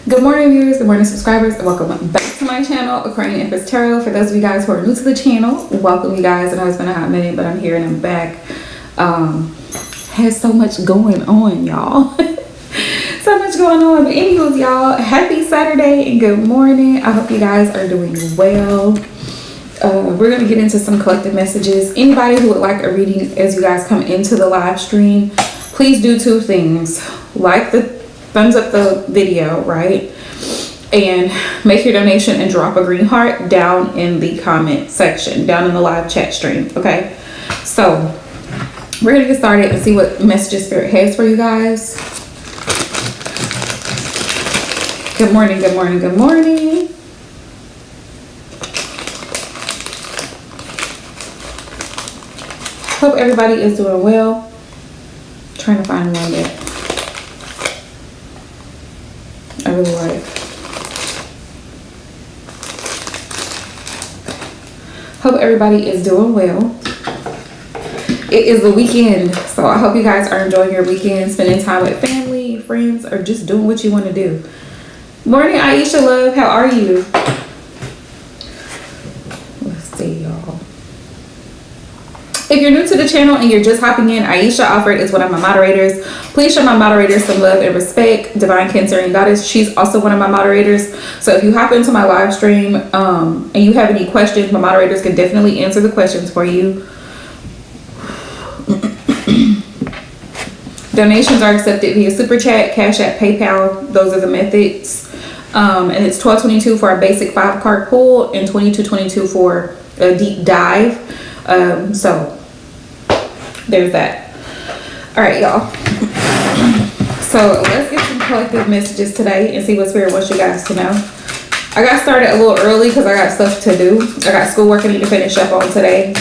Good morning, viewers. Good morning, subscribers, and welcome back to my channel, Aquarian Empress Tarot. For those of you guys who are new to the channel, welcome you guys. I know it's been a hot minute, but I'm here and I'm back. Has so much going on, y'all. So much going on. But anyways, y'all, happy Saturday and good morning. I hope you guys are doing well. We're going to get into some collective messages. Anybody who would like a reading as you guys come into the live stream, please do two things. Like the thumbs up the video, right? And make your donation and drop a green heart down in the comment section, down in the live chat stream, okay? So we're gonna get started and see what messages Spirit has for you guys. Good morning, good morning, good morning. Hope everybody is doing well. Trying to find one that I really like. Hope everybody is doing well. It is the weekend, so I hope you guys are enjoying your weekend, spending time with family, friends, or just doing what you want to do. Morning, Aisha love. How are you? Let's see, y'all. If you're new to the channel and you're just hopping in, Aisha Alfred is one of my moderators. Please show my moderators some love and respect. Divine Cancerian Goddess, she's also one of my moderators. So if you hop into my live stream and you have any questions, my moderators can definitely answer the questions for you. Donations are accepted via Super Chat, Cash App, PayPal. Those are the methods. And it's $12.22 for a basic 5-card pull and $22.22 for a deep dive. So there's that. All right, y'all. So let's get some collective messages today and see what Spirit wants you guys to know. I got started a little early because I got stuff to do. I got schoolwork I need to finish up on today.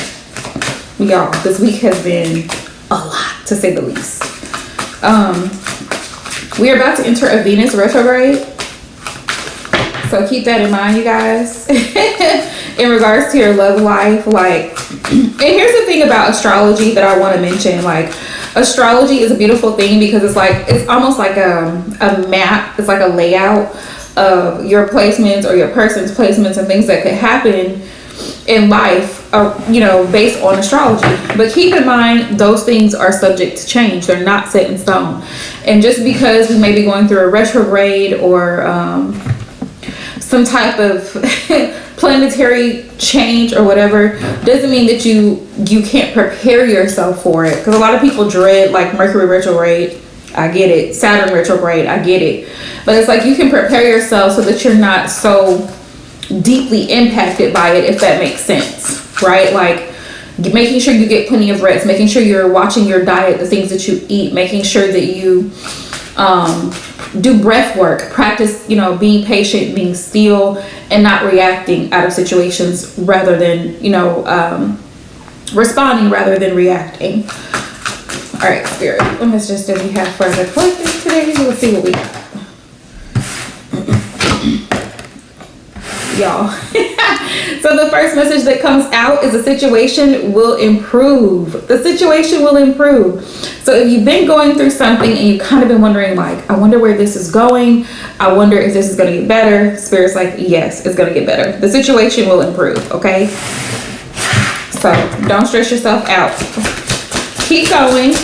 Y'all, this week has been a lot, to say the least. We are about to enter a Venus retrograde. So keep that in mind, you guys. In regards to your love life, like, and here's the thing about astrology that I want to mention. Like, astrology is a beautiful thing because it's almost like a map. It's like a layout of your placements or your person's placements and things that could happen in life, based on astrology. But keep in mind, those things are subject to change. They're not set in stone. And just because we may be going through a retrograde or some type of planetary change or whatever doesn't mean that you can't prepare yourself for it, because a lot of people dread like Mercury retrograde. I get it. Saturn retrograde, I get it. But it's like you can prepare yourself so that you're not so deeply impacted by it, if that makes sense, right? Like making sure you get plenty of rest, making sure you're watching your diet, the things that you eat, making sure that you do breath work, practice, being patient, being still, and not reacting out of situations rather than, responding rather than reacting. All right, Spirit, let me just, if we have further questions today, let's see what we got. Y'all. So the first message that comes out is the situation will improve. The situation will improve. So if you've been going through something and you've kind of been wondering, like, I wonder where this is going. I wonder if this is going to get better. Spirit's like, yes, it's going to get better. The situation will improve, okay? So don't stress yourself out. Keep going,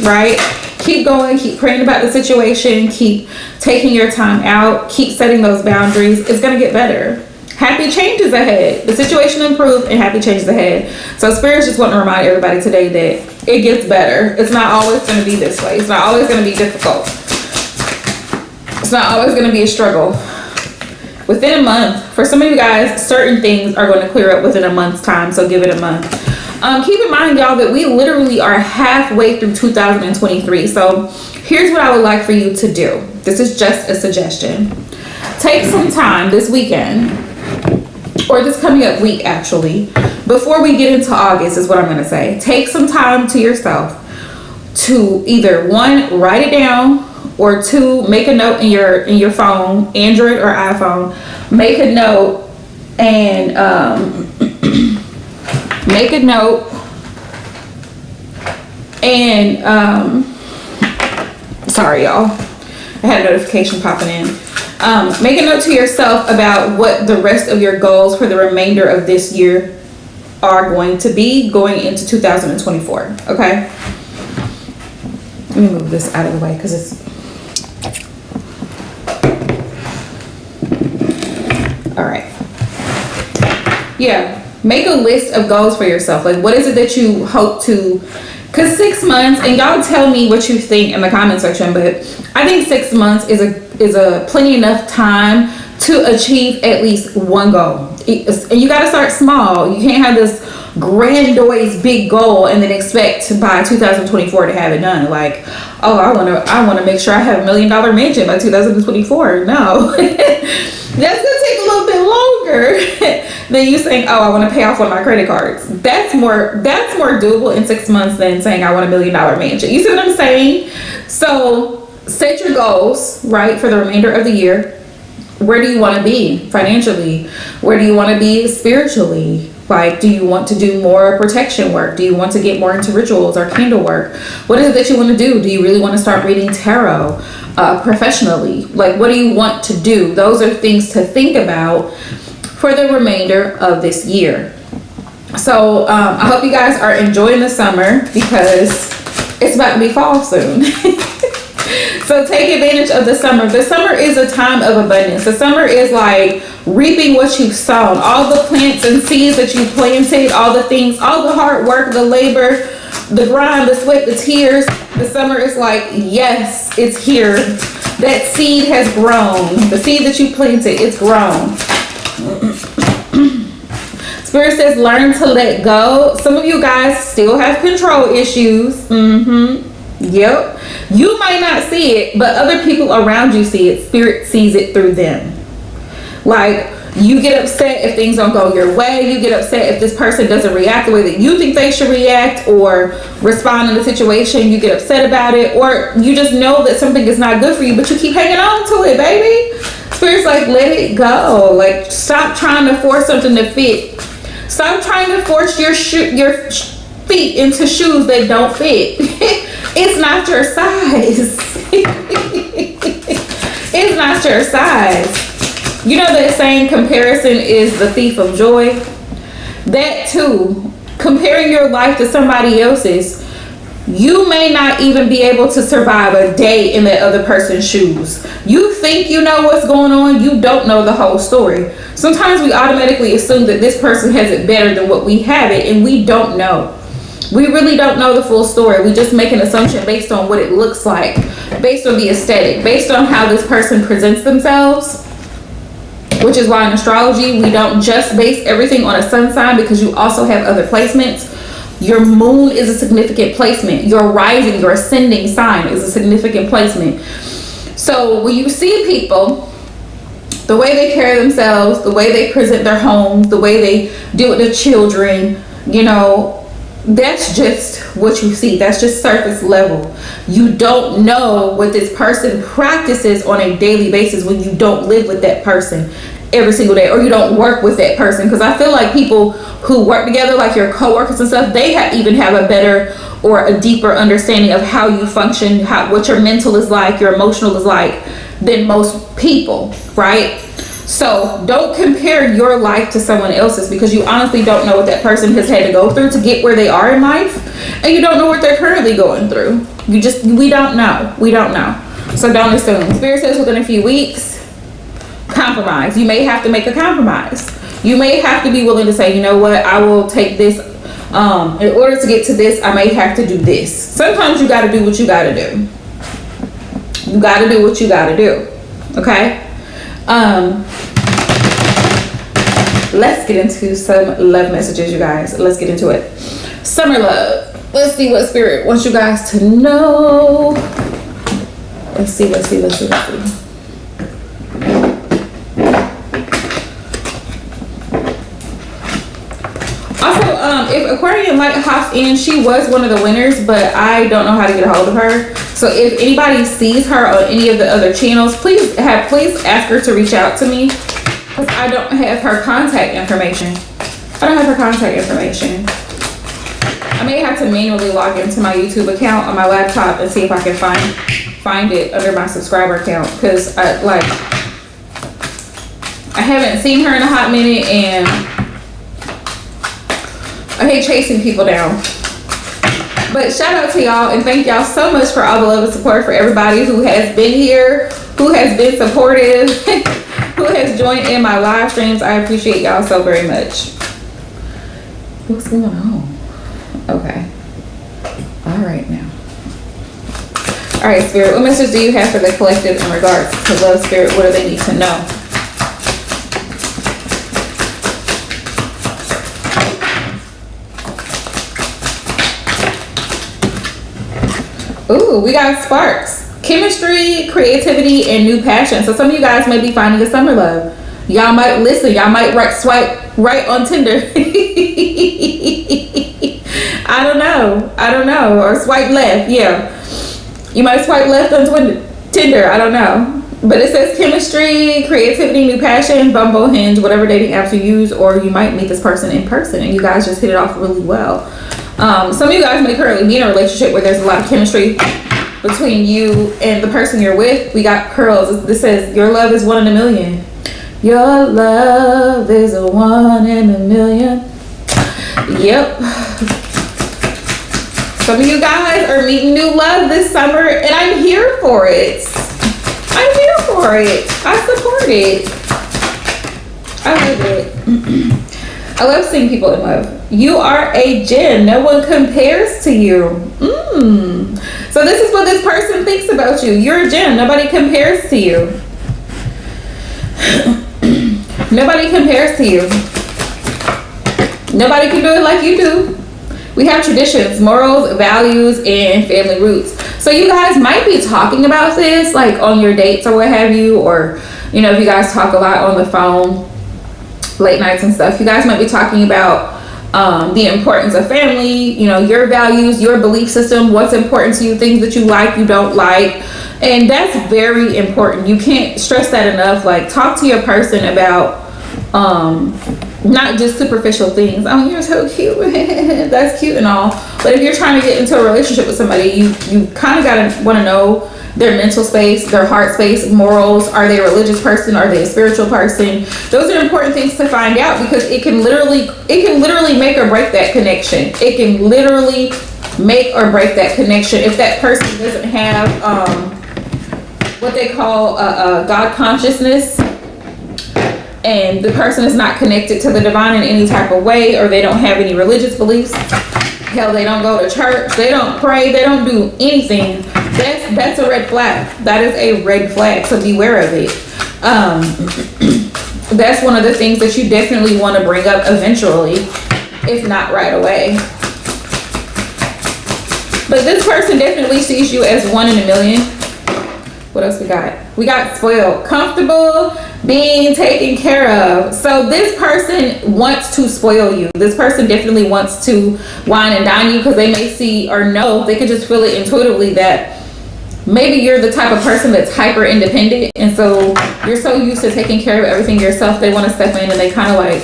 right? Keep going. Keep praying about the situation. Keep taking your time out. Keep setting those boundaries. It's going to get better. Happy changes ahead. The situation improved and happy changes ahead. So Spirits just want to remind everybody today that it gets better. It's not always going to be this way. It's not always going to be difficult. It's not always going to be a struggle. Within a month, for some of you guys, certain things are going to clear up within a month's time. So give it a month. Keep in mind, y'all, that we literally are halfway through 2023. So here's what I would like for you to do. This is just a suggestion. Take some time this weekend, or this coming up week actually, before we get into August is what I'm going to say. Take some time to yourself to either, one, write it down, or two, make a note in your phone, Android or iPhone. Make a note and make a note and sorry y'all, I had a notification popping in. Make a note to yourself about what the rest of your goals for the remainder of this year are going to be going into 2024. Okay. Let me move this out of the way because it's all right. Yeah, make a list of goals for yourself. Like, what is it that you hope to? Because 6 months, and y'all tell me what you think in the comment section, but I think 6 months is a plenty enough time to achieve at least one goal. And you got to start small. You can't have this grandiose big goal and then expect by 2024 to have it done. Like, oh, I want to make sure I have $1 million mansion by 2024. No. That's gonna take a little bit longer than you saying, oh, I want to pay off one of my credit cards. That's more doable in 6 months than saying I want $1 million mansion. You see what I'm saying? So set your goals, right, for the remainder of the year. Where do you want to be financially? Where do you want to be spiritually? Like, do you want to do more protection work? Do you want to get more into rituals or candle work? What is it that you want to do? Do you really want to start reading tarot professionally? Like, what do you want to do? Those are things to think about for the remainder of this year. So I hope you guys are enjoying the summer because it's about to be fall soon. So take advantage of the summer. The summer is a time of abundance. The summer is like reaping what you've sown. All the plants and seeds that you planted, all the things, all the hard work, the labor, the grind, the sweat, the tears. The summer is like, yes, it's here. That seed has grown. The seed that you planted, it's grown. Spirit says learn to let go. Some of you guys still have control issues. Yep. You might not see it, but other people around you see it. Spirit sees it through them. Like, you get upset if things don't go your way. You get upset if this person doesn't react the way that you think they should react or respond in the situation. You get upset about it, or you just know that something is not good for you, but you keep hanging on to it, baby. Spirit's like, let it go. Like, stop trying to force something to fit. Stop trying to force your feet into shoes that don't fit. It's not your size. It's not your size. You know that saying, comparison is the thief of joy? That too, comparing your life to somebody else's, you may not even be able to survive a day in that other person's shoes. You think you know what's going on, you don't know the whole story. Sometimes we automatically assume that this person has it better than what we have it, and we don't know. We really don't know the full story. We just make an assumption based on what it looks like, based on the aesthetic, based on how this person presents themselves, which is why in astrology, we don't just base everything on a sun sign, because you also have other placements. Your moon is a significant placement. Your rising, your ascending sign is a significant placement. So when you see people, the way they carry themselves, the way they present their homes, the way they deal with their children, you know, that's just what you see. That's just surface level. You don't know what this person practices on a daily basis when you don't live with that person every single day, or you don't work with that person. Because I feel like people who work together, like your coworkers and stuff, they even have a better or a deeper understanding of how you function, what your mental is like, your emotional is like, than most people, right? So don't compare your life to someone else's, because you honestly don't know what that person has had to go through to get where they are in life, and you don't know what they're currently going through. We don't know. So don't assume. Spirit says within a few weeks, compromise. You may have to make a compromise. You may have to be willing to say, you know what, I will take this. In order to get to this, I may have to do this. Sometimes you got to do what you got to do. You got to do what you got to do. Okay? Let's get into some love messages, you guys. Let's get into it. Summer love. Let's see what Spirit wants you guys to know. Let's see. Also, if Aquarian Light hops in, she was one of the winners, but I don't know how to get a hold of her. So if anybody sees her on any of the other channels, please ask her to reach out to me, because I don't have her contact information. I may have to manually log into my YouTube account on my laptop and see if I can find find it under my subscriber count because I haven't seen her in a hot minute, and I hate chasing people down. But shout out to y'all, and thank y'all so much for all the love and support, for everybody who has been here, who has been supportive, who has joined in my live streams. I appreciate y'all so very much. What's going on? Okay. All right now. All right, Spirit, what message do you have for the collective in regards to love, Spirit? What do they need to know? Ooh, we got sparks, chemistry, creativity, and new passion. So some of you guys may be finding a summer love. Y'all might y'all might swipe right on Tinder. I don't know, or swipe left. Yeah, you might swipe left on Tinder. I don't know, but it says chemistry, creativity, new passion, Bumble, Hinge, whatever dating apps you use, or you might meet this person in person and you guys just hit it off really well. Some of you guys may currently be in a relationship where there's a lot of chemistry between you and the person you're with. We got pearls. This says your love is 1 in a million. Your love is a 1 in a million. Yep. Some of you guys are meeting new love this summer, and I'm here for it. I'm here for it. I support it. I love it. I love seeing people in love. You are a gem. No one compares to you. So this is what this person thinks about you. You're a gem. Nobody compares to you. Nobody compares to you. Nobody can do it like you do. We have traditions, morals, values, and family roots. So you guys might be talking about this like on your dates or what have you, or you know, if you guys talk a lot on the phone, late nights and stuff, you guys might be talking about the importance of family, you know, your values, your belief system, what's important to you, things that you like, you don't like. And that's very important. You can't stress that enough. Like, talk to your person about not just superficial things. Oh, you're so cute. That's cute and all. But if you're trying to get into a relationship with somebody, you kind of gotta want to know their mental space, their heart space, morals. Are they a religious person? Are they a spiritual person? Those are important things to find out, because it can literally make or break that connection. It can literally make or break that connection if that person doesn't have what they call God consciousness, and the person is not connected to the divine in any type of way, or they don't have any religious beliefs. Hell, they don't go to church, they don't pray, they don't do anything. That's a red flag. That is a red flag, so beware of it. That's one of the things that you definitely want to bring up eventually, if not right away. But this person definitely sees you as 1 in a million. What else we got? We got spoiled, comfortable, being taken care of. So this person wants to spoil you. This person definitely wants to wine and dine you, because they may see or know, they could just feel it intuitively that maybe you're the type of person that's hyper independent, and so you're so used to taking care of everything yourself, they want to step in and they kind of like,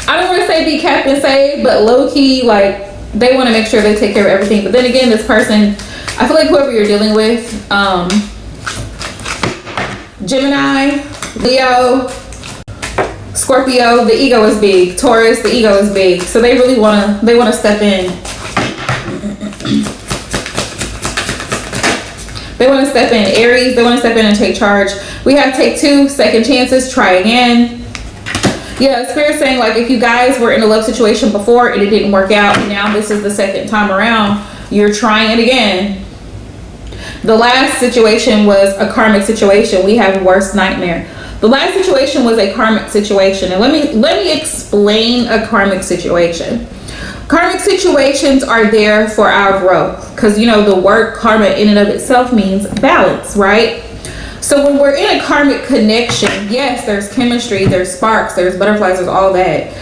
I don't want to say be Captain Save, but low key, like, they want to make sure they take care of everything. But then again, this person, I feel like whoever you're dealing with, Gemini, Leo, Scorpio, the ego is big. Taurus, the ego is big. So they really want to step in. They want to step in. Aries, they want to step in and take charge. We have take 2, second chances, try again. Yeah, Spirit's saying, like, if you guys were in a love situation before and it didn't work out, now this is the second time around, you're trying it again. The last situation was a karmic situation. We have worst nightmare. The last situation was a karmic situation. And let me explain a karmic situation. Karmic situations are there for our growth, because, you know, the word karma in and of itself means balance, right? So when we're in a karmic connection, yes, there's chemistry, there's sparks, there's butterflies, there's all that.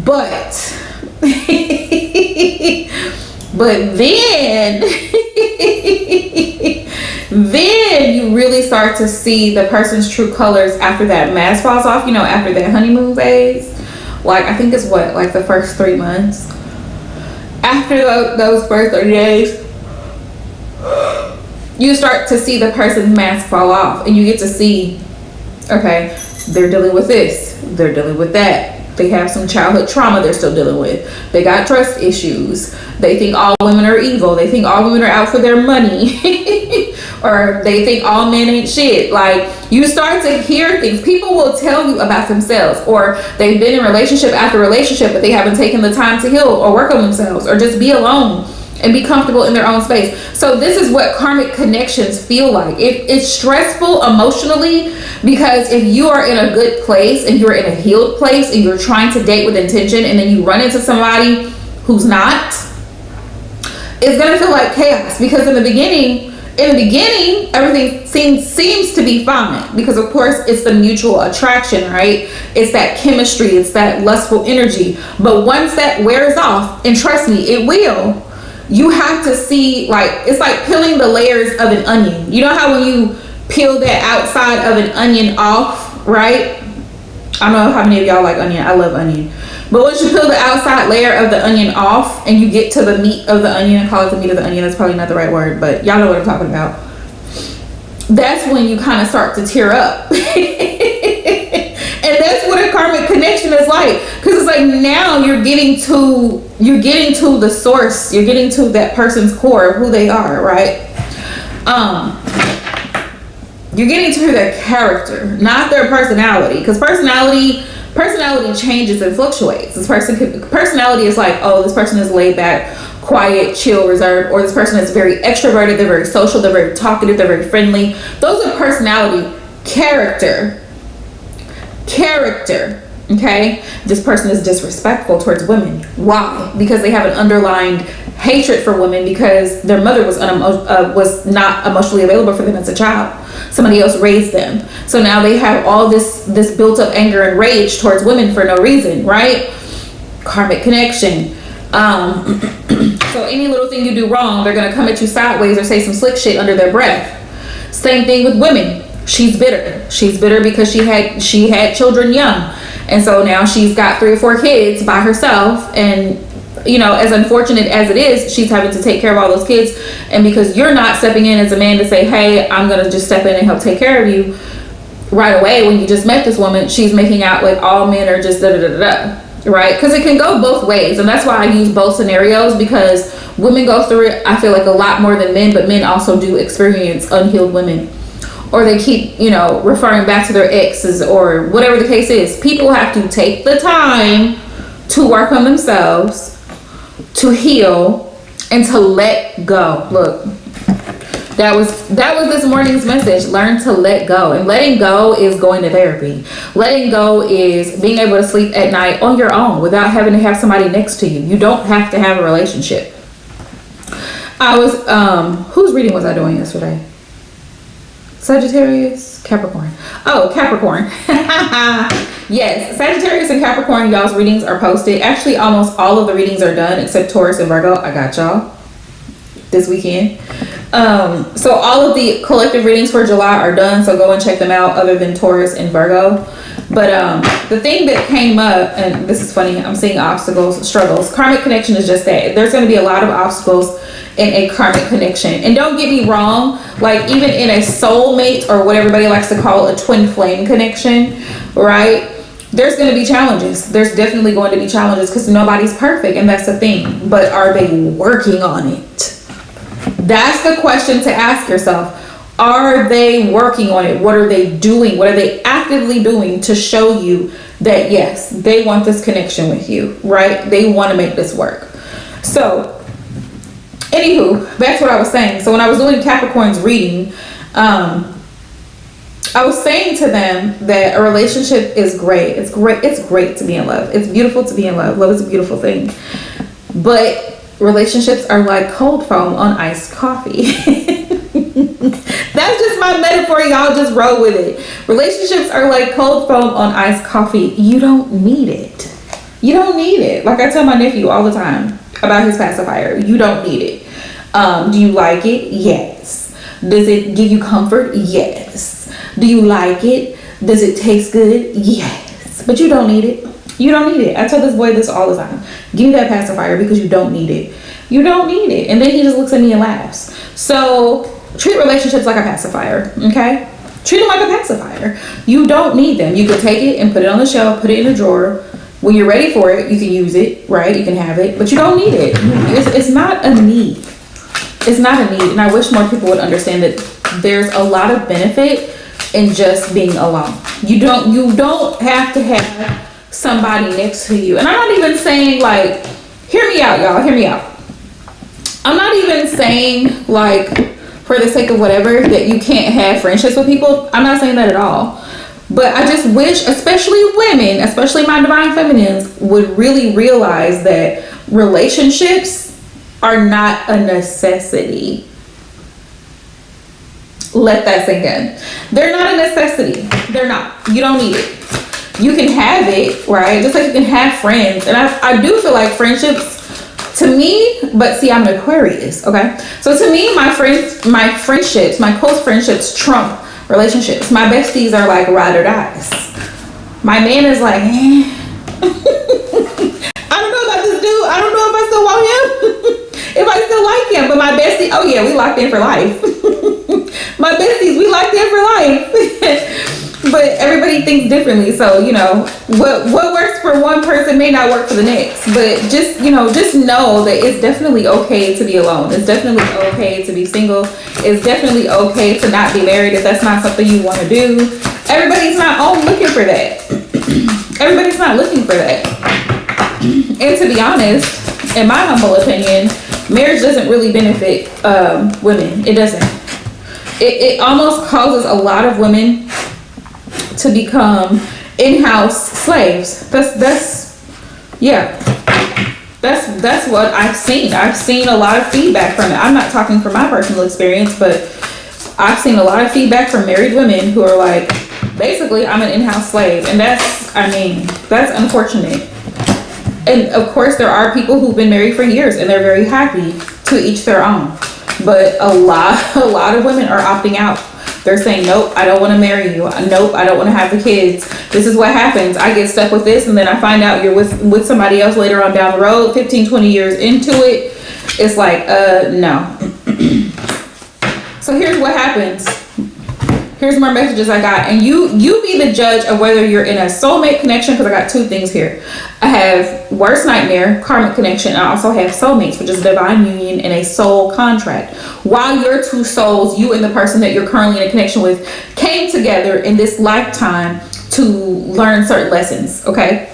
But then then you really start to see the person's true colors after that mask falls off, you know, after that honeymoon phase. Like, I think it's what, like the first 3 months. After those first 30 days, you start to see the person's mask fall off, and you get to see, okay, they're dealing with this, they're dealing with that. They have some childhood trauma they're still dealing with. They got trust issues. They think all women are evil. They think all women are out for their money. Or they think all men ain't shit. Like, you start to hear things. People will tell you about themselves, or they've been in relationship after relationship, but they haven't taken the time to heal or work on themselves, or just be alone and be comfortable in their own space. So this is what karmic connections feel like. It's stressful emotionally, because if you are in a good place and you're in a healed place and you're trying to date with intention, and then you run into somebody who's not, it's gonna feel like chaos. Because in the beginning everything seems to be fine, because of course it's the mutual attraction, right? It's that chemistry, it's that lustful energy. But once that wears off, and trust me, it will, you have to see, like, it's like peeling the layers of an onion. You know how when you peel that outside of an onion off, right? I don't know how many of y'all like onion. I love onion. But once you peel the outside layer of the onion off and you get to the meat of the onion, I call it the meat of the onion, that's probably not the right word, but y'all know what I'm talking about. That's when you kind of start to tear up. And that's what a karmic connection is like. Because it's like, now you're getting to the source. You're getting to that person's core of who they are, right? You're getting to their character, not their personality. Because personality changes and fluctuates. Personality is like, oh, this person is laid back, quiet, chill, reserved, or this person is very extroverted, they're very social, they're very talkative, they're very friendly. Those are personality. Character, okay? This person is disrespectful towards women. Why? Because they have an underlying hatred for women, because their mother was not emotionally available for them as a child. Somebody else raised them. So now they have all this built up anger and rage towards women for no reason, right? Karmic connection. So any little thing you do wrong, they're gonna come at you sideways or say some slick shit under their breath. Same thing with women. She's bitter. She's bitter because she had children young, and so now she's got 3 or 4 kids by herself, and you know, as unfortunate as it is, she's having to take care of all those kids. And because you're not stepping in as a man to say, hey, I'm gonna just step in and help take care of you right away, when you just met this woman, she's making out like all men are just da-da-da-da-da, right? Because it can go both ways, and that's why I use both scenarios, because women go through it, I feel like, a lot more than men, but men also do experience unhealed women, or they keep, you know, referring back to their exes, or whatever the case is. People have to take the time to work on themselves, to heal, and to let go. Look, that was this morning's message. Learn to let go. And letting go is going to therapy. Letting go is being able to sleep at night on your own without having to have somebody next to you. You don't have to have a relationship. I was whose reading was I doing yesterday? Sagittarius? Capricorn. Oh, Capricorn. Yes, Sagittarius and Capricorn, y'all's readings are posted. Actually, almost all of the readings are done except Taurus and Virgo. I got y'all this weekend. So all of the collective readings for July are done, so go and check them out, other than Taurus and Virgo. But the thing that came up, and this is funny, I'm seeing obstacles, struggles. Karmic connection is just that. There's going to be a lot of obstacles in a karmic connection. And don't get me wrong, like even in a soulmate, or what everybody likes to call a twin flame connection, right? There's going to be challenges. There's definitely going to be challenges, because nobody's perfect, and that's the thing. But are they working on it? That's the question to ask yourself. Are they working on it? What are they doing? What are they actively doing to show you that, yes, they want this connection with you, right? They want to make this work. So, anywho, that's what I was saying. So when I was doing Capricorn's reading, I was saying to them that a relationship is great. It's great to be in love. It's beautiful to be in love. Love is a beautiful thing. But relationships are like cold foam on iced coffee. That's just my metaphor. Y'all just roll with it. Relationships are like cold foam on iced coffee. You don't need it. You don't need it. Like I tell my nephew all the time about his pacifier. You don't need it. Do you like it? Yes. Does it give you comfort? Yes. Do you like it? Does it taste good? Yes. But you don't need it. You don't need it. I tell this boy this all the time. Give me that pacifier, because you don't need it. You don't need it. And then he just looks at me and laughs. So treat relationships like a pacifier, okay? Treat them like a pacifier. You don't need them. You can take it and put it on the shelf, put it in a drawer. When you're ready for it, you can use it, right? You can have it, but you don't need it. It's not a need. It's not a need. And I wish more people would understand that there's a lot of benefit in just being alone. You don't have to have somebody next to you. And I'm not even saying, like, hear me out, y'all, hear me out. I'm not even saying, like, for the sake of whatever, that you can't have friendships with people. I'm not saying that at all. But I just wish, especially women, especially my divine feminines, would really realize that relationships are not a necessity. Let that sink in. They're not a necessity. They're not. You don't need it. You can have it, right? Just like you can have friends. And I do feel like friendships, to me, but see, I'm an Aquarius, okay? So to me, my friendships, my close friendships trump relationships. My besties are like ride or dies. My man is like, I don't know about this dude. I don't know if I still want him. If I still like him. But my bestie, oh yeah, we locked in for life. My besties, we locked in for life. But everybody thinks differently. So, you know, what works for one person may not work for the next. But just, you know, just know that it's definitely okay to be alone. It's definitely okay to be single. It's definitely okay to not be married if that's not something you want to do. Everybody's not all looking for that. Everybody's not looking for that. And to be honest, in my humble opinion, marriage doesn't really benefit women. It doesn't. It almost causes a lot of women to become in-house slaves. That's what I've seen. I've seen a lot of feedback from it. I'm not talking from my personal experience, but I've seen a lot of feedback from married women who are like, basically, I'm an in-house slave. And that's unfortunate. And of course, there are people who've been married for years and they're very happy, to each their own. But a lot of women are opting out. They're saying, nope, I don't want to marry you. Nope, I don't want to have the kids. This is what happens. I get stuck with this, and then I find out you're with somebody else later on down the road, 15, 20 years into it. It's like, no. So here's what happens. Here's more messages I got. And you be the judge of whether you're in a soulmate connection, because I got two things here. I have worst nightmare, karmic connection. And I also have soulmates, which is a divine union and a soul contract. While your two souls, you and the person that you're currently in a connection with, came together in this lifetime to learn certain lessons, okay?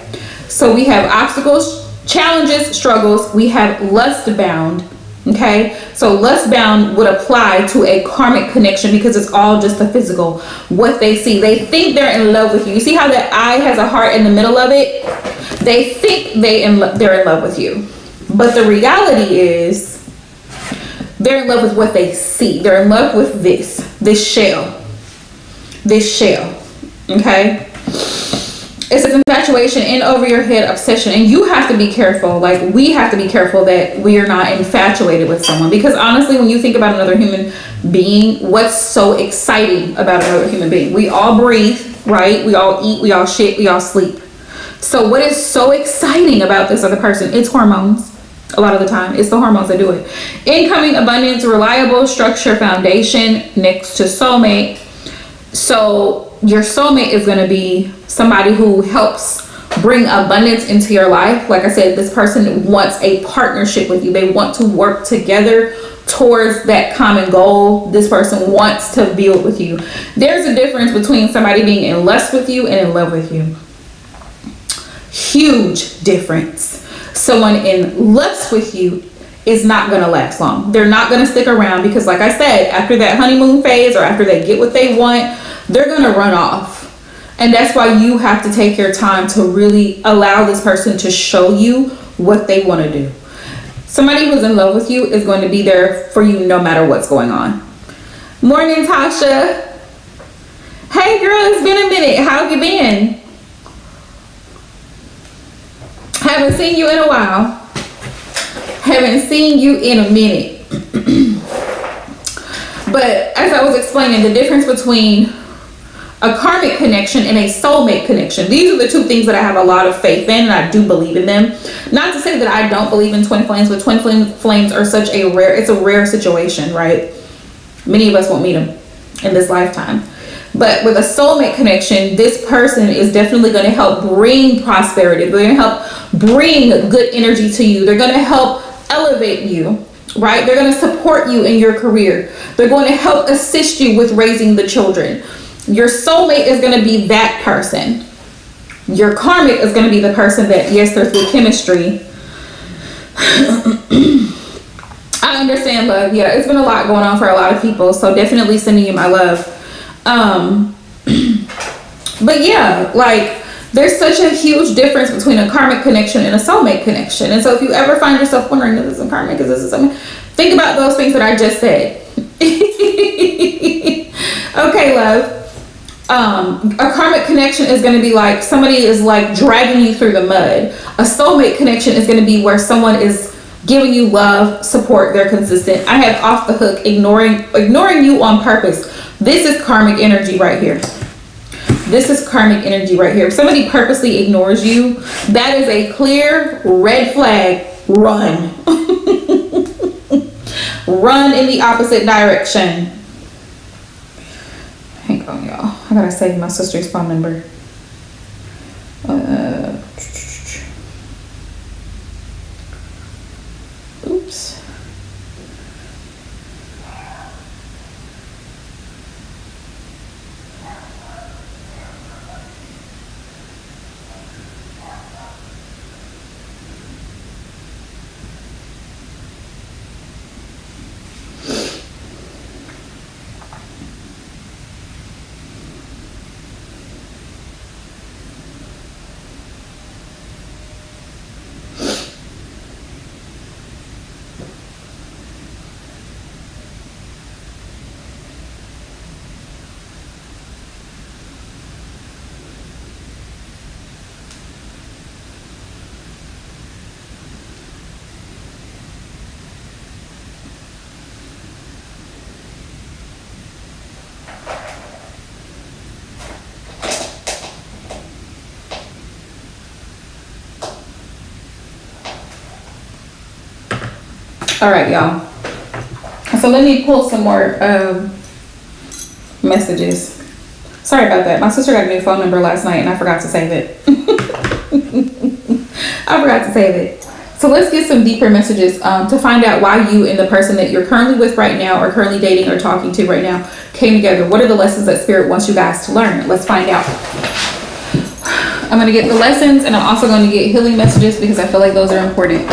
So we have obstacles, challenges, struggles. We have lust bound. Okay, so lust bound would apply to a karmic connection because it's all just the physical, what they see. They think they're in love with you. You see how that eye has a heart in the middle of it? They think they're in love with you. But the reality is they're in love with what they see. They're in love with this shell, okay? It's an infatuation, in over your head obsession. And you have to be careful. Like, we have to be careful that we are not infatuated with someone. Because honestly, when you think about another human being, what's so exciting about another human being? We all breathe, right? We all eat, we all shit, we all sleep. So what is so exciting about this other person? It's hormones. A lot of the time, it's the hormones that do it. Incoming abundance, reliable structure, foundation, next to soulmate. So your soulmate is going to be somebody who helps bring abundance into your life. Like I said, this person wants a partnership with you. They want to work together towards that common goal. This person wants to build with you. There's a difference between somebody being in lust with you and in love with you. Huge difference. Someone in lust with you is not going to last long. They're not going to stick around because, like I said, after that honeymoon phase or after they get what they want, they're going to run off. And that's why you have to take your time to really allow this person to show you what they want to do. Somebody who's in love with you is going to be there for you no matter what's going on. Morning, Tasha. Hey girl, it's been a minute. How have you been? Haven't seen you in a while. Haven't seen you in a minute. But as I was explaining, the difference between a karmic connection and a soulmate connection. These are the two things that I have a lot of faith in, and I do believe in them. Not to say that I don't believe in twin flames, but twin flames are such a rare situation, right? Many of us won't meet them in this lifetime. But with a soulmate connection, this person is definitely going to help bring prosperity. They're going to help bring good energy to you. They're going to help elevate you, right? They're going to support you in your career. They're going to help assist you with raising the children. Your soulmate is going to be that person. Your karmic is going to be the person that, yes, there's good chemistry. I understand, love. Yeah, it's been a lot going on for a lot of people, so definitely sending you my love. But yeah, like, there's such a huge difference between a karmic connection and a soulmate connection. And so if you ever find yourself wondering, is this a karmic, is this a soulmate, think about those things that I just said. Okay, love. A karmic connection is going to be like somebody is like dragging you through the mud. A soulmate connection is going to be where someone is giving you love, support, they're consistent. I have off the hook, ignoring you on purpose. This is karmic energy right here. This is karmic energy right here. If somebody purposely ignores you, that is a clear red flag. Run. Run in the opposite direction. Hang on, y'all. I gotta save my sister's phone number. Oops. All right, y'all. So let me pull some more messages. Sorry about that. My sister got a new phone number last night and I forgot to save it. I forgot to save it. So let's get some deeper messages to find out why you and the person that you're currently with right now or currently dating or talking to right now came together. What are the lessons that Spirit wants you guys to learn? Let's find out. I'm going to get the lessons and I'm also going to get healing messages because I feel like those are important.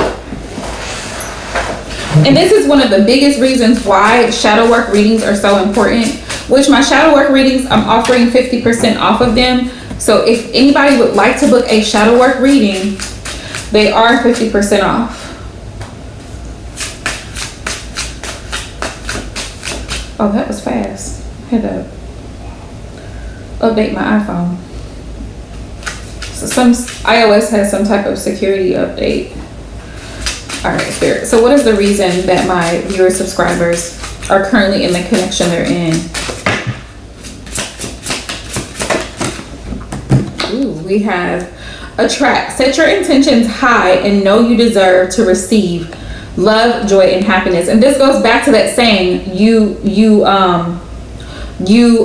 And this is one of the biggest reasons why shadow work readings are so important, which my shadow work readings, I'm offering 50% off of them. So if anybody would like to book a shadow work reading, they are 50% off. Oh, that was fast. I had to update my iPhone. So some iOS has some type of security update. All right, Spirit. So what is the reason that my viewer subscribers are currently in the connection they're in? Ooh, we have attract. Set your intentions high and know you deserve to receive love, joy, and happiness. And this goes back to that saying, you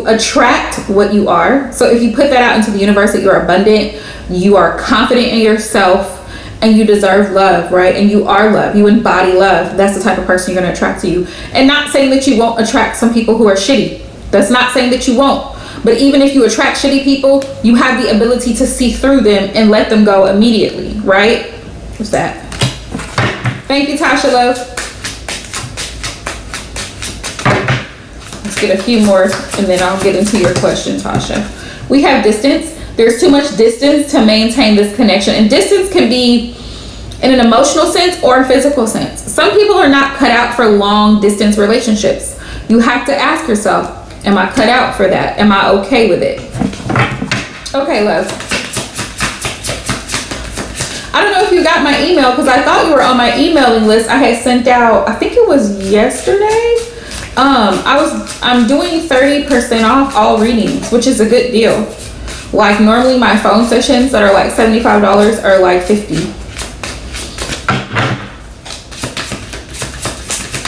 attract what you are. So if you put that out into the universe that you're abundant, you are confident in yourself, and you deserve love, right? And you are love. You embody love. That's the type of person you're going to attract to you. And not saying that you won't attract some people who are shitty. That's not saying that you won't. But even if you attract shitty people, you have the ability to see through them and let them go immediately, right? What's that? Thank you, Tasha, love. Let's get a few more and then I'll get into your question, Tasha. We have distance. There's too much distance to maintain this connection. And distance can be in an emotional sense or a physical sense. Some people are not cut out for long distance relationships. You have to ask yourself, am I cut out for that? Am I okay with it? Okay, love. I don't know if you got my email because I thought you were on my emailing list. I had sent out, I think it was yesterday. I'm doing 30% off all readings, which is a good deal. Like normally my phone sessions that are like $75 are like $50.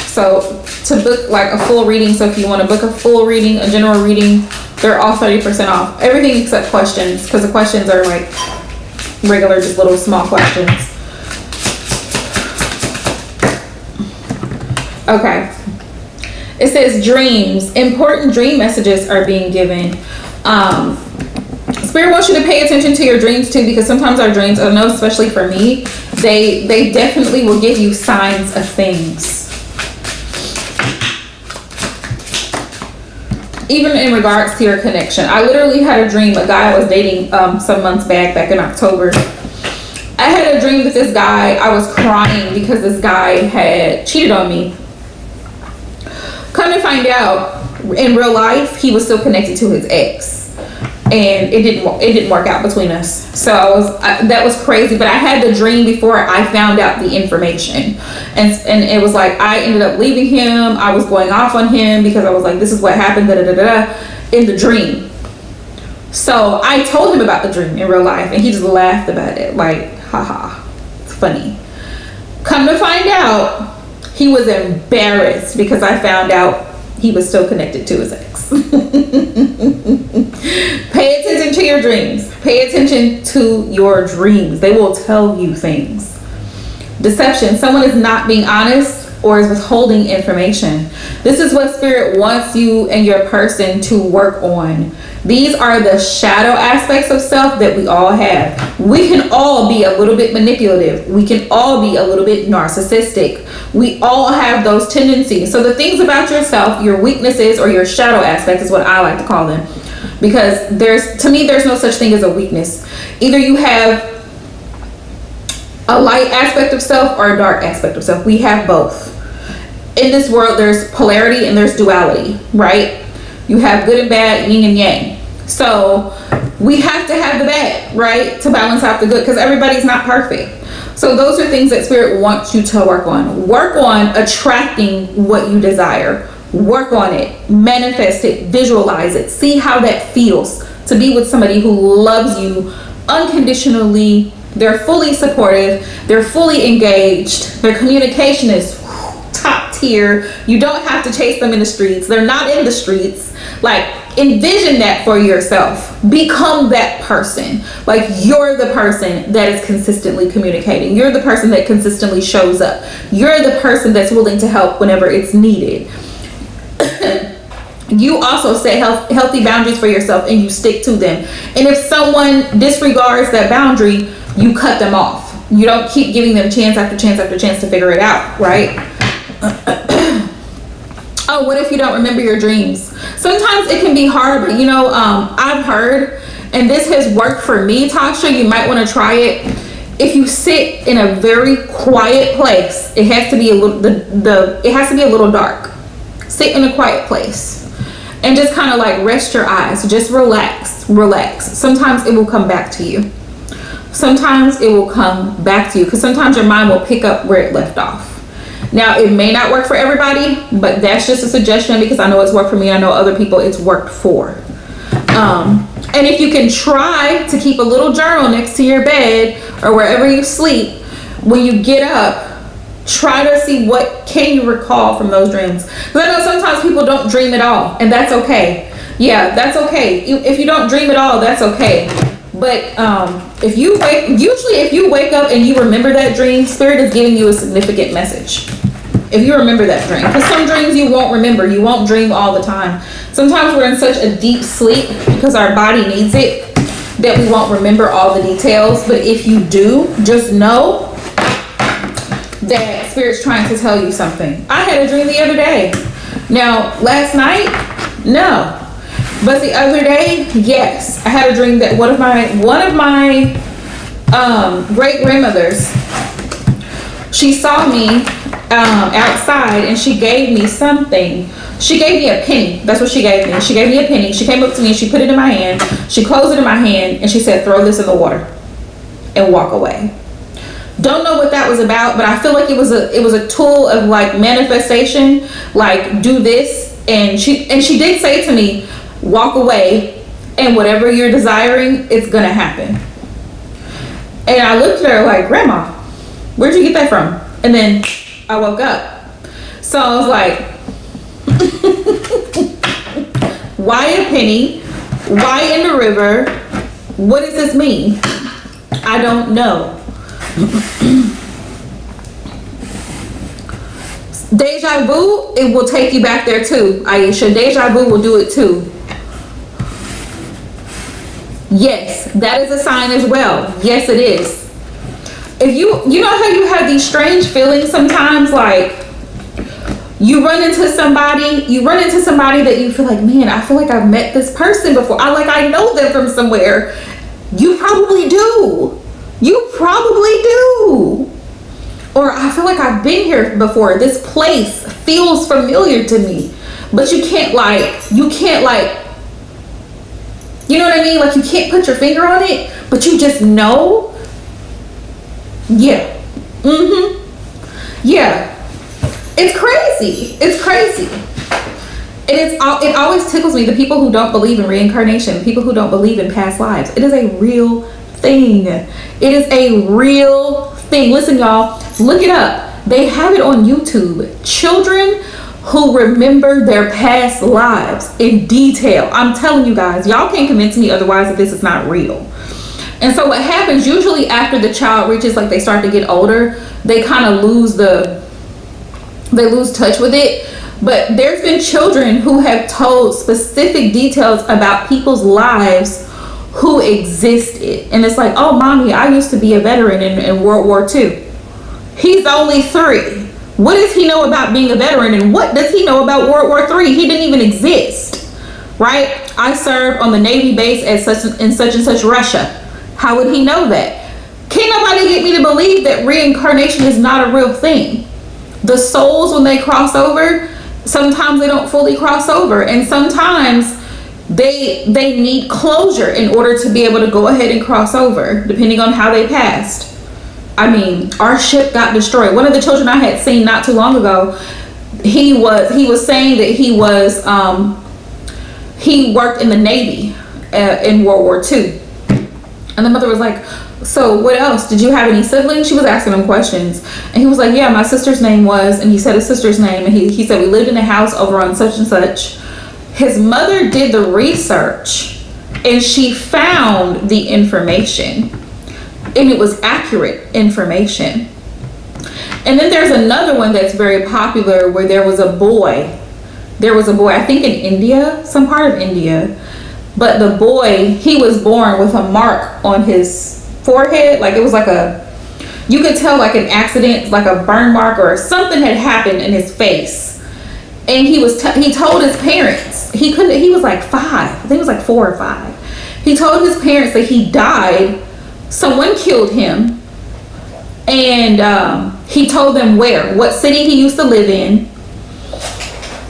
So to book like a full reading. So if you want to book a full reading, a general reading, they're all 30% off. Everything except questions, because the questions are like regular, just little small questions. Okay. It says dreams. Important dream messages are being given. Spirit wants you to pay attention to your dreams too, because sometimes our dreams, I know especially for me, they definitely will give you signs of things. Even in regards to your connection. I literally had a dream, a guy I was dating some months back in October. I had a dream with this guy. I was crying because this guy had cheated on me. Come to find out, in real life, he was still connected to his ex. And it didn't work out between us. So that was crazy. But I had the dream before I found out the information, and it was like I ended up leaving him. I was going off on him because I was like, this is what happened, in the dream. So I told him about the dream in real life, and he just laughed about it, like, haha, it's funny. Come to find out, he was embarrassed because I found out he was still connected to his ex. Pay attention to your dreams. Pay attention to your dreams. They will tell you things. Deception. Someone is not being honest or is withholding information. This is what Spirit wants you and your person to work on. These are the shadow aspects of self that we all have. We can all be a little bit manipulative. We can all be a little bit narcissistic. We all have those tendencies. So the things about yourself, your weaknesses or your shadow aspects is what I like to call them. Because to me, there's no such thing as a weakness. Either you have a light aspect of self or a dark aspect of self. We have both. In this world, there's polarity and there's duality, right? You have good and bad, yin and yang. So we have to have the bad, right? To balance out the good, because everybody's not perfect. So those are things that Spirit wants you to work on. Work on attracting what you desire. Work on it. Manifest it. Visualize it. See how that feels to be with somebody who loves you unconditionally. They're fully supportive. They're fully engaged. Their communication is top tier. You don't have to chase them in the streets. They're not in the streets. Like, envision that for yourself. Become that person. Like, you're the person that is consistently communicating. You're the person that consistently shows up. You're the person that's willing to help whenever it's needed. You also set healthy boundaries for yourself and you stick to them. And if someone disregards that boundary, you cut them off. You don't keep giving them chance after chance after chance to figure it out, right? Oh, what if you don't remember your dreams? Sometimes it can be hard, but I've heard, and this has worked for me, Tasha, you might want to try it. If you sit in a very quiet place, it has to be a little dark. Sit in a quiet place and just kind of like rest your eyes. Just relax. Sometimes it will come back to you. Because sometimes your mind will pick up where it left off. Now, it may not work for everybody, but that's just a suggestion because I know it's worked for me. I know other people it's worked for. And if you can try to keep a little journal next to your bed or wherever you sleep, when you get up, try to see what can you recall from those dreams. Because I know sometimes people don't dream at all, and that's okay. Yeah, that's okay. If you don't dream at all, that's okay. But if you wake up and you remember that dream, Spirit is giving you a significant message. If you remember that dream, because some dreams you won't remember. You won't dream all the time. Sometimes we're in such a deep sleep because our body needs it that we won't remember all the details. But if you do, just know that Spirit's trying to tell you something. I had a dream the other day. Now, last night, no. But the other day, yes, I had a dream that one of my great grandmothers, she saw me outside and she gave me something. She gave me a penny. That's what she gave me. She gave me a penny. She came up to me and she put it in my hand. She closed it in my hand and she said, "Throw this in the water and walk away." Don't know what that was about, but I feel like it was a tool of like manifestation, like do this. And she did say to me, walk away, and whatever you're desiring, it's gonna happen. And I looked at her like, "Grandma, where'd you get that from?" And then I woke up. So I was like, Why a penny? Why in the river? What does this mean? I don't know. Deja vu, it will take you back there too, Aisha. Deja vu will do it too. Yes, that is a sign as well. Yes, it is. If you know how you have these strange feelings sometimes, like you run into somebody that you feel like, man, I feel like I've met this person before. I know them from somewhere. You probably do. You probably do. Or I feel like I've been here before. This place feels familiar to me. But you can't you know what I mean? Like you can't put your finger on it, but you just know. Yeah. Yeah. It's crazy. It's crazy. And it always tickles me, the people who don't believe in reincarnation, people who don't believe in past lives. It is a real thing. It is a real thing. Listen, y'all, look it up. They have it on YouTube. Children who remember their past lives in detail. I'm telling you guys, y'all can't convince me otherwise that this is not real. And so what happens usually after the child reaches, like they start to get older, they kind of lose touch with it. But there's been children who have told specific details about people's lives who existed. And it's like, oh, mommy, I used to be a veteran in World War II. He's only 3. What does he know about being a veteran? And what does he know about World War III? He didn't even exist, right? I served on the Navy base at such and such Russia. How would he know that? Can't nobody get me to believe that reincarnation is not a real thing. The souls, when they cross over, sometimes they don't fully cross over, and sometimes they need closure in order to be able to go ahead and cross over, depending on how they passed. I mean, our ship got destroyed. One of the children I had seen not too long ago, he was saying that he worked in the Navy in World War II. And the mother was like, so what else? Did you have any siblings? She was asking him questions. And he was like, yeah, my sister's name was, and he said his sister's name. And he said, we lived in a house over on such and such. His mother did the research and she found the information. And it was accurate information. And then there's another one that's very popular where there was a boy, I think in India, some part of India. But the boy, he was born with a mark on his forehead. Like it was like you could tell like an accident, like a burn mark or something had happened in his face. And he told his parents, he was like 5, I think it was like 4 or 5. He told his parents that he died, someone killed him. And he told them what city he used to live in.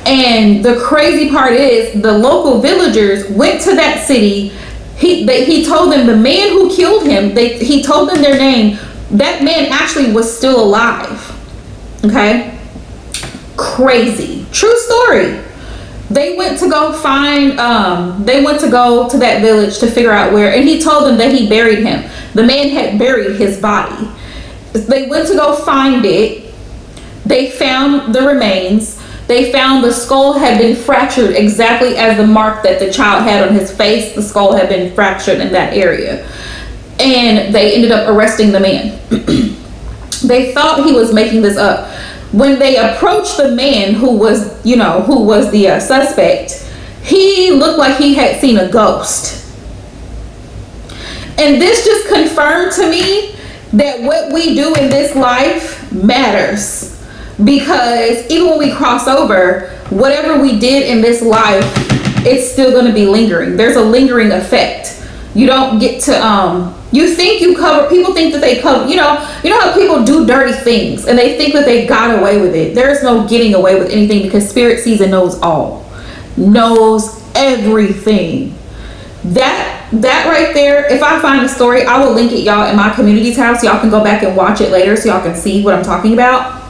And the crazy part is the local villagers went to that city. He told them the man who killed him, he told them their name. That man actually was still alive. Okay? Crazy. True story. They went to go to that village to figure out where, and he told them that he buried him. The man had buried his body. They went to go find it. They found the remains. They found the skull had been fractured exactly as the mark that the child had on his face. The skull had been fractured in that area. And they ended up arresting the man. They thought he was making this up. When they approached the man who was the suspect, he looked like he had seen a ghost. And this just confirmed to me that what we do in this life matters. Because even when we cross over, whatever we did in this life, it's still going to be lingering. There's a lingering effect. You don't get to, people think that they cover, you know how people do dirty things and they think that they got away with it. There's no getting away with anything because spirit sees and knows all. Knows everything. That right there, if I find a story, I will link it, y'all, in my community tab so y'all can go back and watch it later so y'all can see what I'm talking about.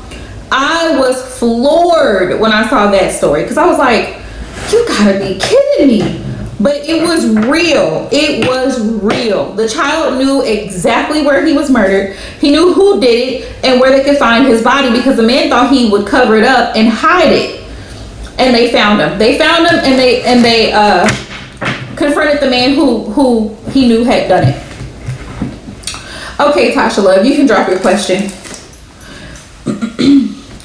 I was floored when I saw that story because I was like, you gotta be kidding me. But it was real. It was real. The child knew exactly where he was murdered. He knew who did it and where they could find his body because the man thought he would cover it up and hide it. and they found him. And they confronted the man who he knew had done it. Okay, Tasha Love, you can drop your question.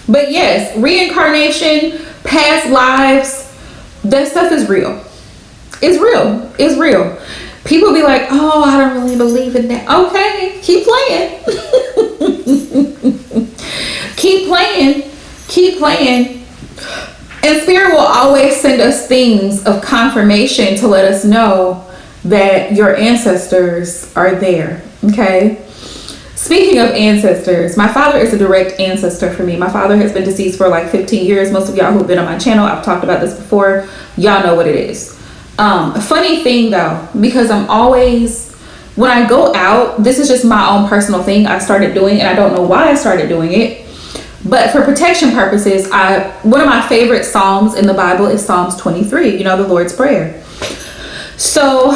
But yes, reincarnation, past lives, that stuff is real. It's real. It's real. People be like, oh, I don't really believe in that. Okay, keep playing. Keep playing. Keep playing. And Spirit will always send us things of confirmation to let us know that your ancestors are there. Okay? Speaking of ancestors, my father is a direct ancestor for me. My father has been deceased for like 15 years. Most of y'all who've been on my channel, I've talked about this before. Y'all know what it is. Funny thing though, because I'm always, when I go out, this is just my own personal thing I started doing, and I don't know why I started doing it, but for protection purposes, one of my favorite Psalms in the Bible is Psalms 23, you know, the Lord's Prayer. So,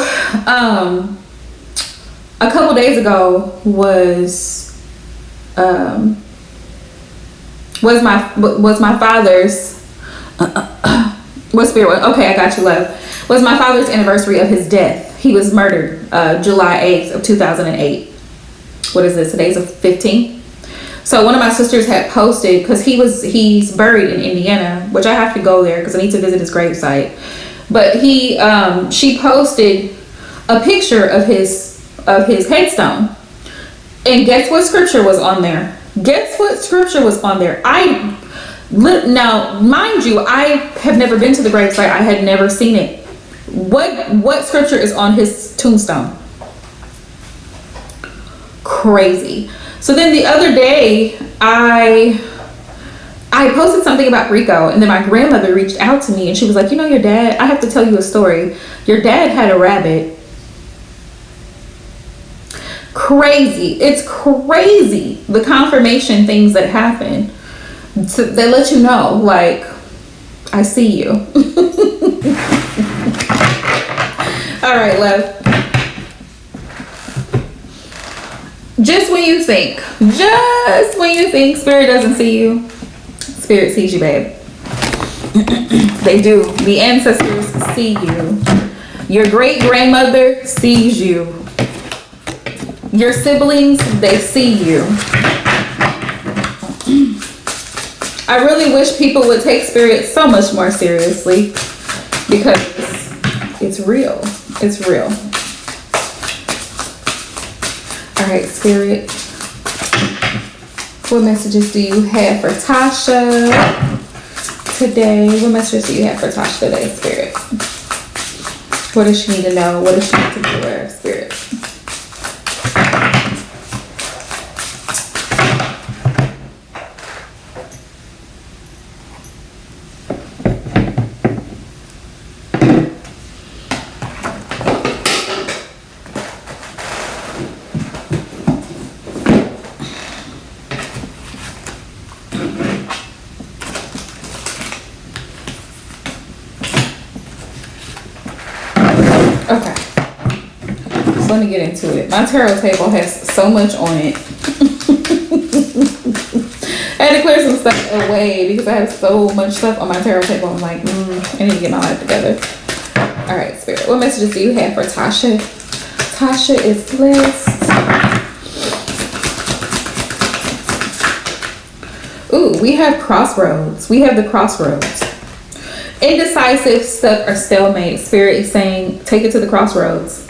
a couple days ago was my father's, what spirit? Okay, I got you, love. Was my father's anniversary of his death. He was murdered July 8th of 2008. What is this? Today's the 15th. So one of my sisters had posted, because he's buried in Indiana, which I have to go there because I need to visit his gravesite. But she posted a picture of his headstone. And guess what scripture was on there? Guess what scripture was on there? Now, mind you, I have never been to the gravesite. I had never seen it. What scripture is on his tombstone? Crazy. So then the other day, I posted something about Rico, and then my grandmother reached out to me, and she was like, you know, your dad, I have to tell you a story. Your dad had a rabbit. Crazy. It's crazy, the confirmation things that happen. So they let you know, like, I see you. All right, love. Just when you think Spirit doesn't see you, Spirit sees you, babe. They do. The ancestors see you. Your great grandmother sees you. Your siblings, they see you. I really wish people would take Spirit so much more seriously, because it's real. It's real. All right, Spirit. What messages do you have for Tasha today? What messages do you have for Tasha today, Spirit? What does she need to know? What does she need to be aware of, Spirit? Okay, so let me get into it. My tarot table has so much on it. I had to clear some stuff away because I have so much stuff on my tarot table. I'm like, I need to get my life together. All right, Spirit, what messages do you have for Tasha? Tasha is blessed. Ooh, we have crossroads. We have the crossroads. Indecisive, stuck, or stalemate. Spirit is saying, take it to the crossroads.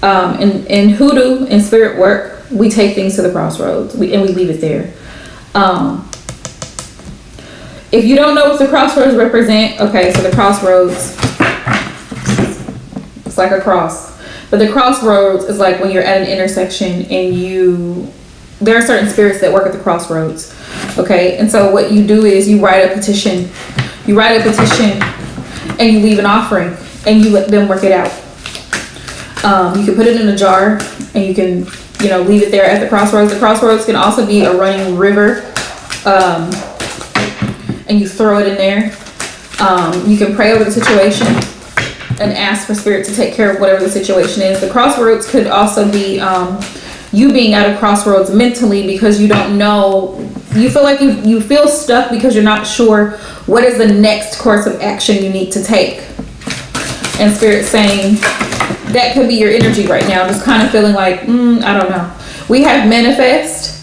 In hoodoo and spirit work, we take things to the crossroads, and we leave it there. If you don't know what the crossroads represent, okay, so the crossroads, it's like a cross. But the crossroads is like when you're at an intersection and there are certain spirits that work at the crossroads, okay? And so what you do is you write a petition. You write a petition and you leave an offering and you let them work it out. You can put it in a jar and you can, leave it there at the crossroads. The crossroads can also be a running river, and you throw it in there. You can pray over the situation and ask for Spirit to take care of whatever the situation is. The crossroads could also be you being at a crossroads mentally because you don't know, you feel like you feel stuck because you're not sure what is the next course of action you need to take. And Spirit saying that could be your energy right now, just kind of feeling like, I don't know. We have manifest.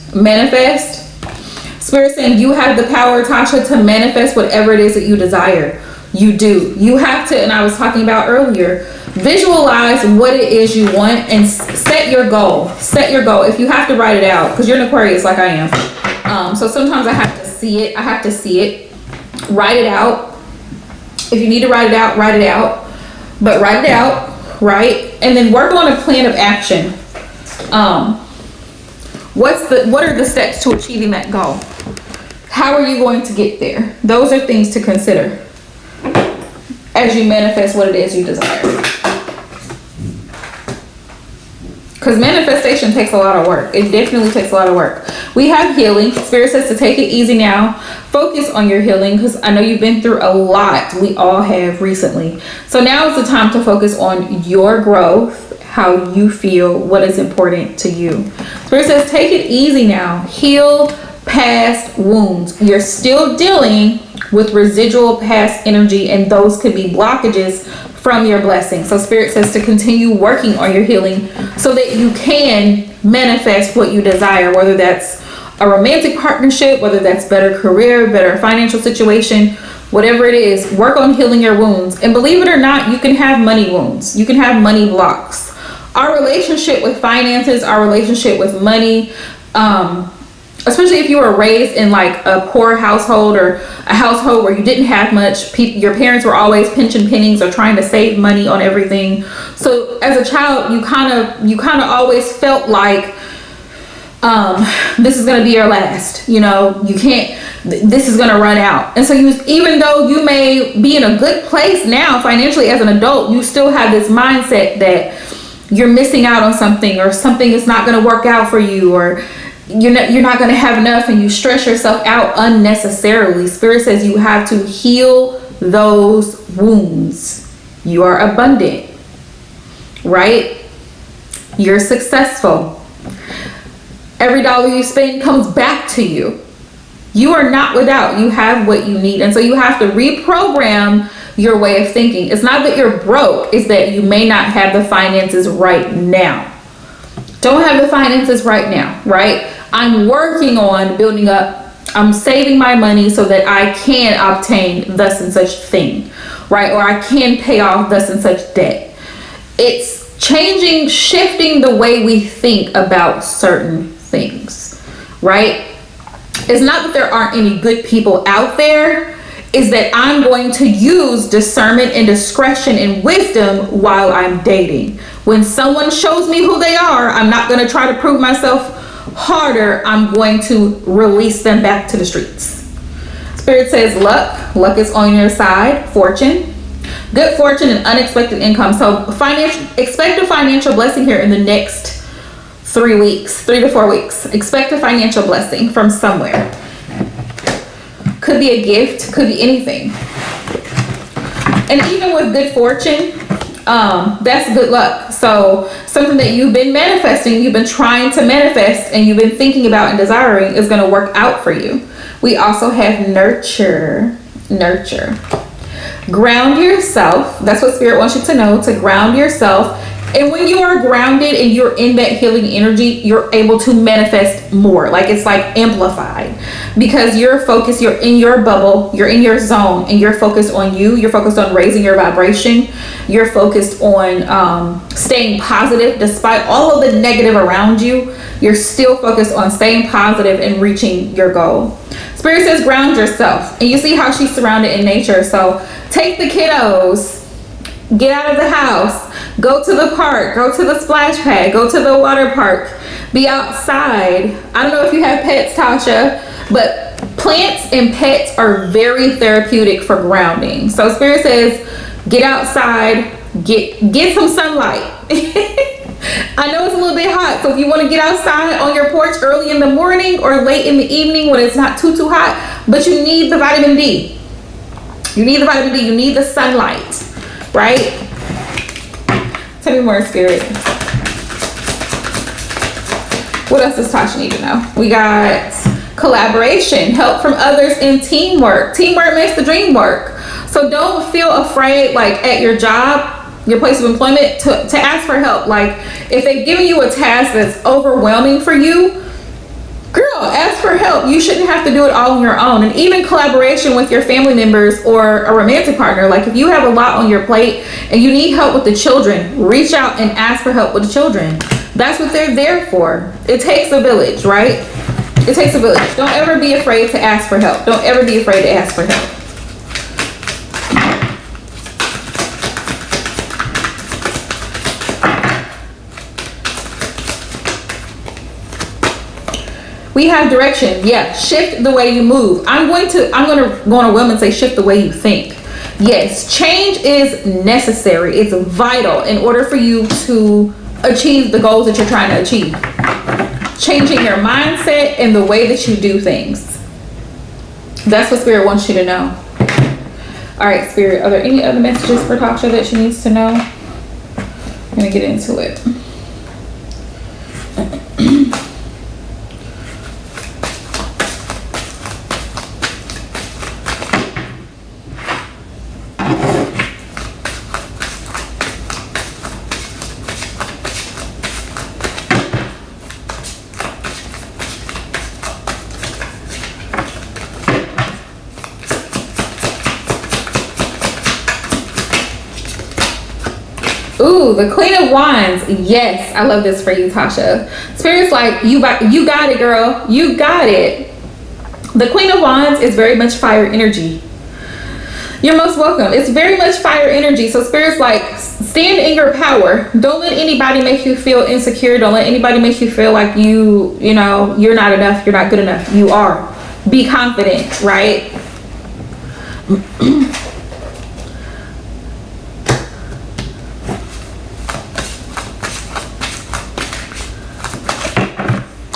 Spirit saying you have the power, Tasha, to manifest whatever it is that you desire. You do. You have to, and I was talking about earlier, visualize what it is you want and set your goal. Set your goal. If you have to write it out, because you're an Aquarius like I am. So sometimes I have to see it. Write it out. If you need to write it out, write it out. But write it out, right? And then work on a plan of action. What are the steps to achieving that goal? How are you going to get there? Those are things to consider as you manifest what it is you desire. Because manifestation takes a lot of work. It definitely takes a lot of work. We have healing. Spirit says to take it easy now. Focus on your healing, because I know you've been through a lot. We all have recently. So now is the time to focus on your growth, how you feel, what is important to you. Spirit says take it easy now. Heal past wounds. You're still dealing with residual past energy, and those could be blockages from your blessing. So Spirit says to continue working on your healing so that you can manifest what you desire, whether that's a romantic partnership, whether that's better career, better financial situation, whatever it is. Work on healing your wounds. And believe it or not, you can have money wounds. You can have money blocks. Our relationship with finances, our relationship with money, especially if you were raised in like a poor household or a household where you didn't have much, your parents were always pinching pennies or trying to save money on everything. So as a child, you kind of always felt like this is going to be your last, this is going to run out. And so even though you may be in a good place now financially as an adult, you still have this mindset that you're missing out on something, or something is not going to work out for you, or you're not going to have enough, and you stress yourself out unnecessarily. Spirit says you have to heal those wounds. You are abundant, right? You're successful. Every dollar you spend comes back to you. You are not without. You have what you need. And so you have to reprogram your way of thinking. It's not that you're broke, it's that you may not have the finances right now. Don't have the finances right now, right? I'm working on building up, I'm saving my money so that I can obtain thus and such thing, right? Or I can pay off thus and such debt. It's shifting the way we think about certain things, right? It's not that there aren't any good people out there, is that I'm going to use discernment and discretion and wisdom while I'm dating. When someone shows me who they are, I'm not going to try to prove myself harder. I'm going to release them back to the streets. Spirit says luck is on your side. Fortune, good fortune and unexpected income. So expect a financial blessing here in the next 3 to 4 weeks. Expect a financial blessing from somewhere. Could be a gift, could be anything. And even with good fortune, that's good luck. So something that you've been manifesting, you've been trying to manifest, and you've been thinking about and desiring is going to work out for you. We also have nurture. Ground yourself. That's what Spirit wants you to know, to ground yourself. And when you are grounded and you're in that healing energy, you're able to manifest more. Like it's like amplified, because you're focused, you're in your bubble, you're in your zone, and you're focused on you. You're focused on raising your vibration. You're focused on staying positive despite all of the negative around you. You're still focused on staying positive and reaching your goal. Spirit says ground yourself. And you see how she's surrounded in nature. So take the kiddos, get out of the house, go to the park, go to the splash pad, go to the water park, be outside. I don't know if you have pets, Tasha, but plants and pets are very therapeutic for grounding. So Spirit says get outside, get some sunlight. I know it's a little bit hot, so if you want to get outside on your porch early in the morning or late in the evening when it's not too hot, but you need the vitamin D. You need the vitamin D, you need the sunlight. Right? Tell me more, Spirit. What else does Tasha need to know? We got collaboration, help from others, and teamwork. Teamwork makes the dream work. So don't feel afraid, like at your job, your place of employment, to ask for help. Like if they've given you a task that's overwhelming for you, girl, ask for help. You shouldn't have to do it all on your own. And even collaboration with your family members or a romantic partner. Like if you have a lot on your plate and you need help with the children, reach out and ask for help with the children. That's what they're there for. It takes a village, right? It takes a village. Don't ever be afraid to ask for help. Don't ever be afraid to ask for help. We have direction. Yeah, shift the way you move. I'm going to go on a whim and say shift the way you think. Yes, change is necessary. It's vital in order for you to achieve the goals that you're trying to achieve. Changing your mindset and the way that you do things. That's what Spirit wants you to know. All right, Spirit, are there any other messages for Tasha that she needs to know? I'm gonna get into it. Ooh, the Queen of Wands. Yes, I love this for you, Tasha. Spirit's like, you got it, girl. You got it. The Queen of Wands is very much fire energy. You're most welcome. It's very much fire energy. So Spirit's like, stand in your power. Don't let anybody make you feel insecure. Don't let anybody make you feel like you're not enough. You're not good enough. You are. Be confident, right?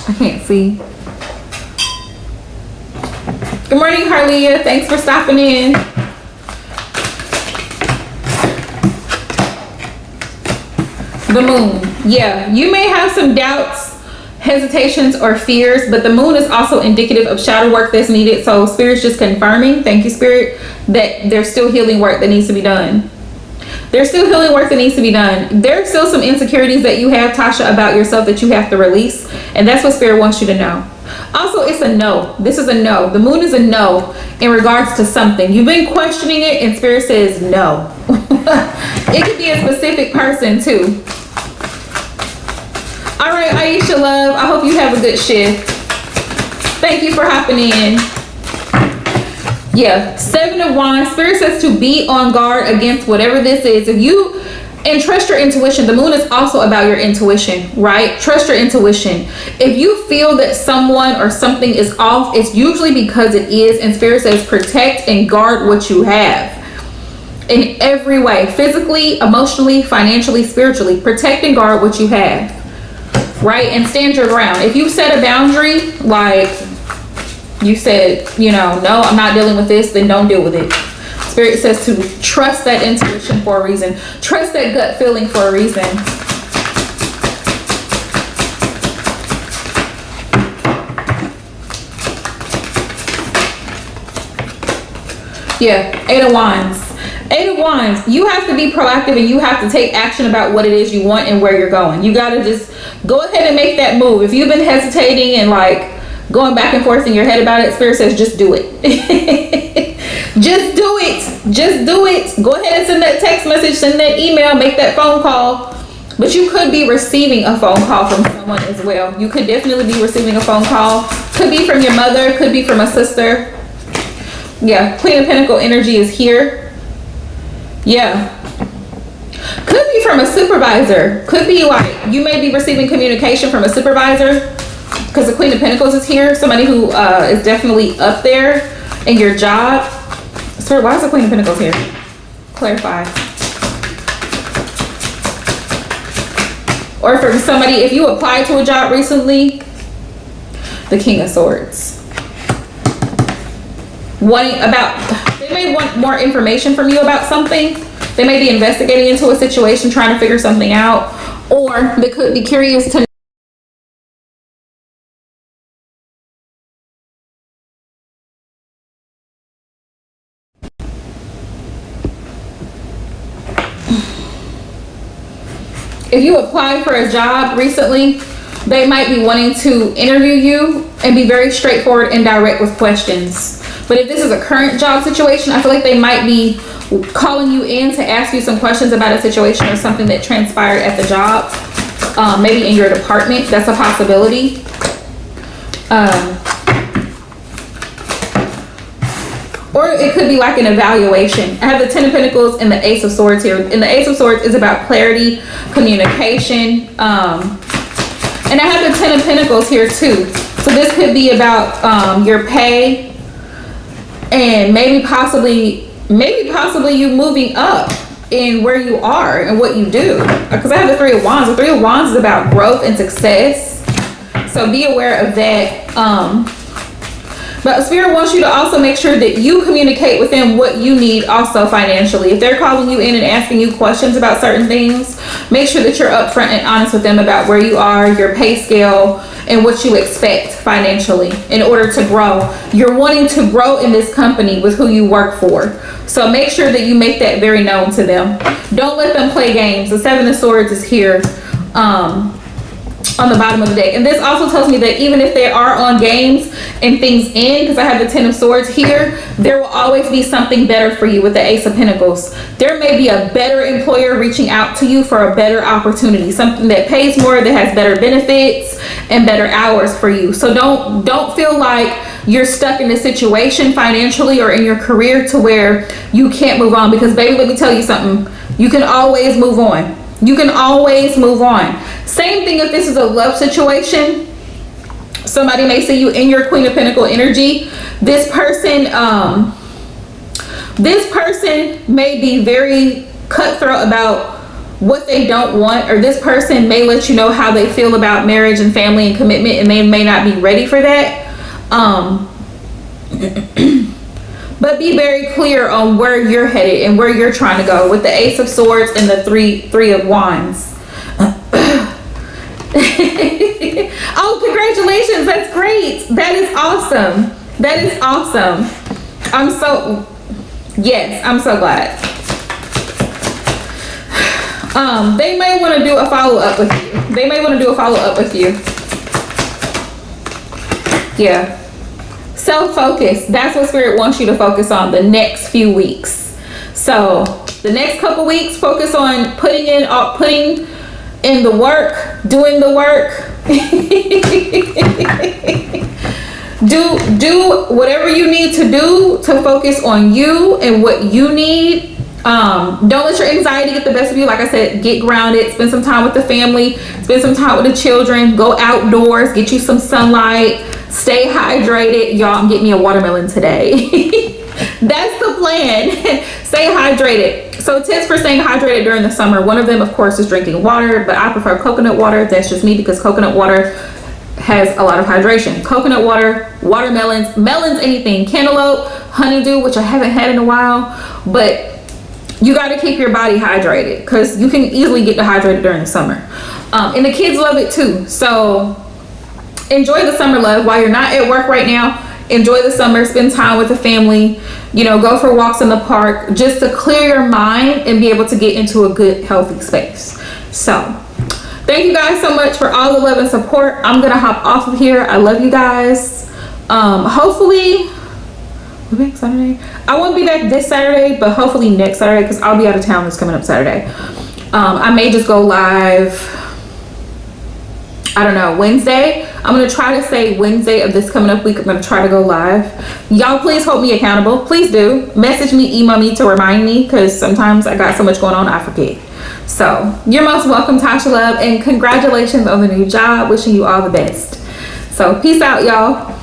I can't see. Good morning, Harlia. Thanks for stopping in. The moon. Yeah, you may have some doubts, hesitations, or fears, but the moon is also indicative of shadow work that's needed. So Spirit's just confirming, thank you, Spirit, that there's still healing work that needs to be done. There's still healing work that needs to be done. There's still some insecurities that you have, Tasha, about yourself that you have to release. And that's what Spirit wants you to know. Also, it's a no. This is a no. The moon is a no in regards to something. You've been questioning it and Spirit says no. It could be a specific person too. All right, Aisha, love. I hope you have a good shift. Thank you for hopping in. Yeah, Seven of Wands. Spirit says to be on guard against whatever this is. And trust your intuition. The moon is also about your intuition, right? Trust your intuition. If you feel that someone or something is off, it's usually because it is. And Spirit says protect and guard what you have in every way. Physically, emotionally, financially, spiritually. Protect and guard what you have, right? And stand your ground. If you set a boundary, like you said, no, I'm not dealing with this, then don't deal with it. Spirit says to trust that intuition for a reason. Trust that gut feeling for a reason. Yeah, Eight of Wands. Eight of Wands, you have to be proactive and you have to take action about what it is you want and where you're going. You got to just go ahead and make that move. If you've been hesitating and like going back and forth in your head about it, Spirit says just do it. Just do it. Just do it. Go ahead and send that text message, send that email, make that phone call. But you could be receiving a phone call from someone as well. You could definitely be receiving a phone call. Could be from your mother, could be from a sister. Yeah, Queen of Pentacle energy is here. Yeah. Could be from a supervisor. Could be like, you may be receiving communication from a supervisor because the Queen of Pentacles is here. Somebody who is definitely up there in your job. Sir, why is the Queen of Pentacles here? Clarify. Or for somebody, if you applied to a job recently, the King of Swords. They may want more information from you about something. They may be investigating into a situation, trying to figure something out. Or they could be curious to if you applied for a job recently, they might be wanting to interview you and be very straightforward and direct with questions. But if this is a current job situation, I feel like they might be calling you in to ask you some questions about a situation or something that transpired at the job, maybe in your department. That's a possibility. Or it could be like an evaluation. I have the 10 of Pentacles and the Ace of Swords here. And the Ace of Swords is about clarity, communication. And I have the 10 of Pentacles here too. So this could be about your pay and maybe possibly you moving up in where you are and what you do. Because I have the 3 of Wands. The 3 of Wands is about growth and success. So be aware of that. But Spirit wants you to also make sure that you communicate with them what you need also financially. If they're calling you in and asking you questions about certain things, make sure that you're upfront and honest with them about where you are, your pay scale, and what you expect financially in order to grow. You're wanting to grow in this company with who you work for. So make sure that you make that very known to them. Don't let them play games. The 7 of Swords is here. On the bottom of the deck. And this also tells me that even if they are on games and things end, because I have the 10 of Swords here, there will always be something better for you with the Ace of Pentacles. There may be a better employer reaching out to you for a better opportunity, something that pays more, that has better benefits and better hours for you. So don't feel like you're stuck in a situation financially or in your career to where you can't move on, because baby, let me tell you something, you can always move on. You can always move on. Same thing if this is a love situation. Somebody may see you in your Queen of Pentacle energy. This person may be very cutthroat about what they don't want, or this person may let you know how they feel about marriage and family and commitment, and they may not be ready for that. But be very clear on where you're headed and where you're trying to go with the Ace of Swords and the three of Wands. Oh, congratulations. That's great. That is awesome. That is awesome. I'm so glad. They may want to do a follow-up with you. Yeah. Self-focus. That's what Spirit wants you to focus on the next few weeks. So the next couple weeks, focus on putting in the work, doing the work. do whatever you need to do to focus on you and what you need. Don't let your anxiety get the best of you. Like I said, get grounded, spend some time with the family, spend some time with the children, go outdoors, get you some sunlight, stay hydrated. Y'all, I'm getting me a watermelon today. That's the plan. Stay hydrated. So tips for staying hydrated during the summer. One of them, of course, is drinking water, but I prefer coconut water. That's just me, because coconut water has a lot of hydration. Coconut water, watermelons, melons, anything, cantaloupe, honeydew, which I haven't had in a while, but you got to keep your body hydrated because you can easily get dehydrated during the summer. And the kids love it too. So enjoy the summer, love. While you're not at work right now, enjoy the summer, spend time with the family, go for walks in the park, just to clear your mind and be able to get into a good, healthy space. So thank you guys so much for all the love and support. I'm going to hop off of here. I love you guys. Hopefully, we'll be back Saturday. I won't be back this Saturday, but hopefully next Saturday, because I'll be out of town this coming up Saturday. I may just go live, I don't know, Wednesday. I'm going to try to say Wednesday of this coming up week, I'm going to try to go live. Y'all please hold me accountable. Please do. Message me, email me to remind me, because sometimes I got so much going on, I forget. So you're most welcome, Tasha Love, and congratulations on the new job. Wishing you all the best. So peace out, y'all.